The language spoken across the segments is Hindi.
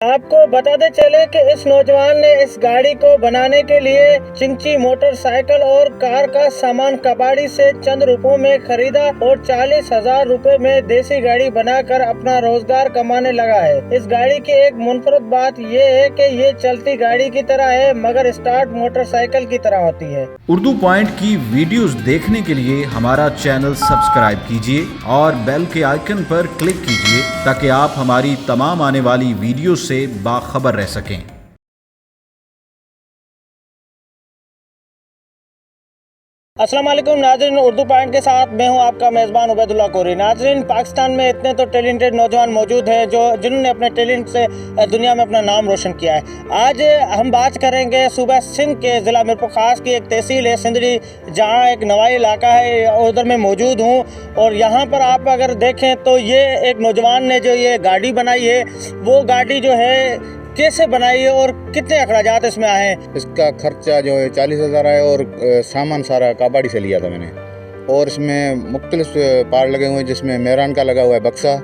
आपको बताते चले कि इस नौजवान ने इस गाड़ी को बनाने के लिए चिंची मोटरसाइकिल और कार का सामान कबाड़ी से चंद रुपयों में खरीदा और 40,000 रुपए में देसी गाड़ी बनाकर अपना रोजगार कमाने लगा है। इस गाड़ी की एक मुनफरद बात ये है कि ये चलती गाड़ी की तरह है मगर स्टार्ट मोटरसाइकिल की तरह होती है। उर्दू पॉइंट की वीडियोस देखने के लिए हमारा चैनल सब्सक्राइब कीजिए और बेल के आइकन पर क्लिक कीजिए ताकि आप हमारी तमाम आने वाली वीडियो से बाखबर रह सकें। अस्सलाम वालेकुम नाज़रीन, उर्दू पॉइंट के साथ मैं हूं आपका मेज़बान उबैदुल्ला कोरी। नाज़रीन, पाकिस्तान में इतने तो टैलेंटेड नौजवान मौजूद हैं जिन्होंने अपने टैलेंट से दुनिया में अपना नाम रोशन किया है। आज हम बात करेंगे सूबा सिंध के ज़िला मीरपुर ख़ास की एक तहसील है सिंधड़ी, जहां एक नवाई इलाका है, उधर मैं मौजूद हूं। और यहाँ पर आप अगर देखें तो ये एक नौजवान ने जो ये गाड़ी बनाई है, वो गाड़ी जो है कैसे बनाई है और कितने अखराजात इसमें आए हैं। इसका खर्चा जो है 40,000 है और सामान सारा कबाड़ी से लिया था मैंने। और इसमें मुख्तलिफ पार्ट लगे हुए हैं, जिसमें मेहरान का लगा हुआ है बक्सा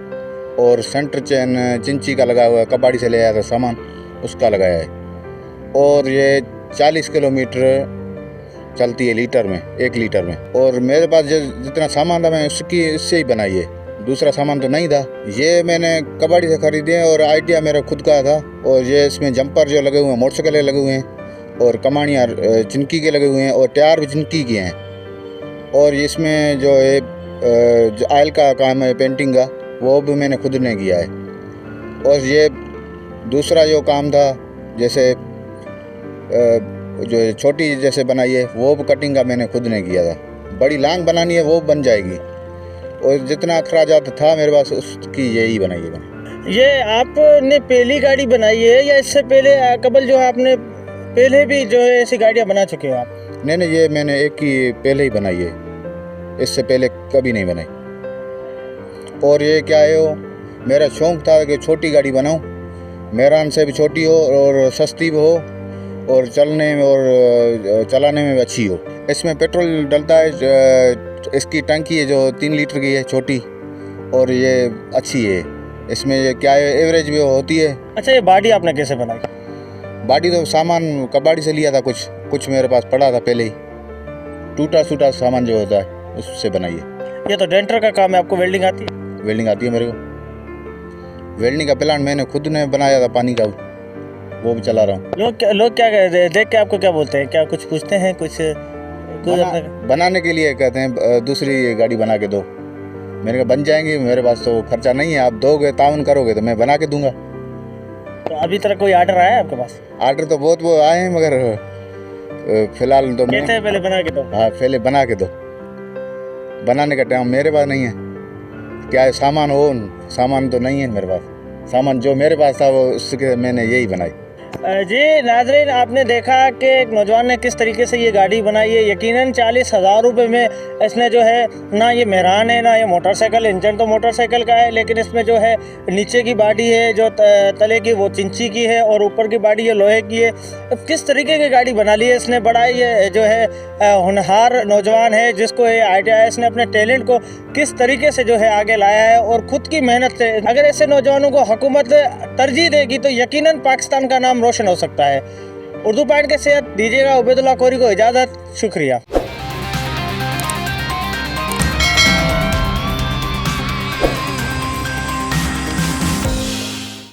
और सेंटर चैन चिंची का लगा हुआ है, कबाड़ी से ले आया था सामान उसका लगाया है। और ये 40 किलोमीटर चलती है लीटर में, 1 लीटर में। और मेरे पास जितना सामान था मैं इससे ही बनाई है, दूसरा सामान तो नहीं था। ये मैंने कबाड़ी से खरीदे हैं और आइडिया मेरा खुद का था। और ये इसमें जंपर जो लगे हुए हैं मोटरसाइकिल लगे हुए हैं और कमानियाँ चिनकी के लगे हुए हैं और टायर भी चिनकी के हैं। और इसमें जो है जो आयल का काम है पेंटिंग का, वो भी मैंने खुद ने किया है। और ये दूसरा जो काम था, जैसे जो छोटी जैसे बनाई है, वो भी कटिंग का मैंने खुद ने किया था। बड़ी लांग बनानी है वो बन जाएगी। और जितना अखराजात था मेरे पास उसकी यही बनाई है मैंने। ये आपने पहली गाड़ी बनाई है या इससे पहले कबल जो है आपने पहले भी जो है ऐसी गाड़ियाँ बना चुके हो आप? नहीं, ये मैंने एक ही पहले ही बनाई है, इससे पहले कभी नहीं बनाई। और ये क्या है, वो मेरा शौक़ था कि छोटी गाड़ी बनाऊं, मेहरान से भी छोटी हो और सस्ती भी हो और चलने में और चलाने में भी अच्छी हो। इसमें पेट्रोल डलता है, इसकी टंकी है जो 3 लीटर की है छोटी, और ये अच्छी है। इसमें ये क्या है, एवरेज भी होती है। अच्छा, ये बॉडी आपने कैसे बनाई? बॉडी तो सामान कबाड़ी से लिया था, कुछ मेरे पास पड़ा था पहले ही, टूटा सूटा सामान जो होता है उससे बनाई है। ये तो डेंटर का काम है। आपको वेल्डिंग आती है? वेल्डिंग आती है मेरे को। वेल्डिंग का प्लांट मैंने खुद ने बनाया था, पानी का, वो भी चला रहा हूँ। लोग क्या देख के आपको क्या बोलते हैं? क्या कुछ पूछते हैं? कुछ बनाने के लिए कहते हैं दूसरी गाड़ी बना के दो। मैंने कहा बन जाएंगी, मेरे पास तो खर्चा नहीं है, आप दोगे ताउन करोगे तो मैं बना के दूंगा। तो अभी तक कोई आर्डर आया है आपके पास? आर्डर तो बहुत वो आए हैं, मगर फिलहाल तो कहते हैं पहले बना के दो। हाँ, पहले बना के दो। बनाने का टाइम मेरे पास नहीं है। क्या है, सामान तो नहीं है मेरे पास। सामान जो मेरे पास था वो उसके मैंने यही बनाई। जी नाज़रीन, आपने देखा कि एक नौजवान ने किस तरीके से ये गाड़ी बनाई है। यकीनन 40,000 रुपये में इसने जो है, ना ये मेहरान है ना ये मोटरसाइकिल। इंजन तो मोटरसाइकिल का है, लेकिन इसमें जो है नीचे की बॉडी है जो तले की, वो चिंची की है और ऊपर की बॉडी ये लोहे की है। अब किस तरीके की गाड़ी बना ली है इसने। बड़ा ये जो है होनहार नौजवान है, जिसको ये आइडिया है। इसने अपने टैलेंट को किस तरीके से जो है आगे लाया है और ख़ुद की मेहनत से। अगर ऐसे नौजवानों को हुकूमत तरजीह देगी तो यकीनन पाकिस्तान का नाम रोशन हो सकता है। उर्दू पॉइंट के साथ दीजिएगा उबैदुल्ला कोरी को इजाज़त। शुक्रिया।